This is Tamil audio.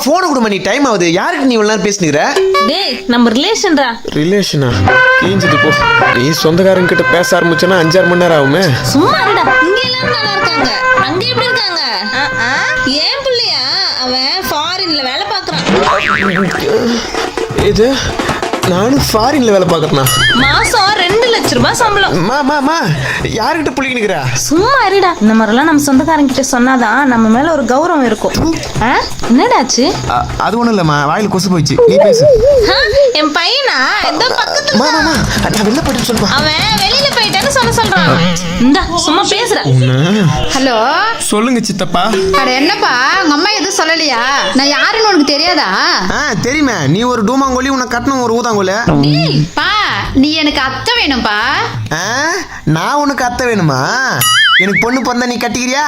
போன் கொடுமா, நீ டைம் ஆகுது. யாருக்கு நீ இவ்வளவு நேரம் பேசினுக்கிற? டேய் நம்ம ரிலேஷன்டா. ரிலேஷனா? கீஞ்சிட்டு போ. நீ சொந்தக்காரங்க கிட்ட பேச ஆரம்பிச்சனா 5-6 மணி நேரம் ஆகுமே. சும்மா இருடா. இங்க எல்லாரும் நல்லா இருக்காங்க. அங்க எப்படி இருக்காங்க? ஏன் பிள்ளையா? அவன் ஃபாரின்ல வேலை பார்க்கறான். இது நானும் ஃபாரின்ல வேலை பார்க்கறேனா? மாசம் 2 லட்சம் ரூபாய் சம்பளம். மா யார்கிட்ட புள்ளிக்கு நிக்கிறா? சும்மா இருடா. இந்த மாதிரிலாம் நம்ம சொந்தக்காரங்க கிட்ட சொன்னாதான் நம்ம மேல ஒரு கௌரவம் இருக்கும். என்னடாச்சு? அது ஒண்ணும் இல்லம்மா, வாயில கொசு போயிடுச்சு. நீ பேசு. என் பையனா இந்த பக்கத்துல. மா நான் வெளில போயிட்டு சொல்லுமா. அவன் வெளியில போயிட்டான்னு சொல்றான். இந்தா சும்மா பேசுற. ஹலோ, சொல்லுங்க சித்தப்பா. அட என்னப்பா, உங்க அம்மா எதுவும் சொல்லலையா? நான் யாருன்னு உனக்கு தெரியாதா? தெரியுமே, நீ ஒரு டூமாங்கோலி, உனக்கு கட்டணும் ஒரு ஊதாங்கோல. பா, நீ எனக்கு அத்தை வேணும்பா. நான் உனக்கு அத்தை வேணுமா? எனக்கு பொண்ணு பிறந்தா நீ கட்டிக்கிறியா?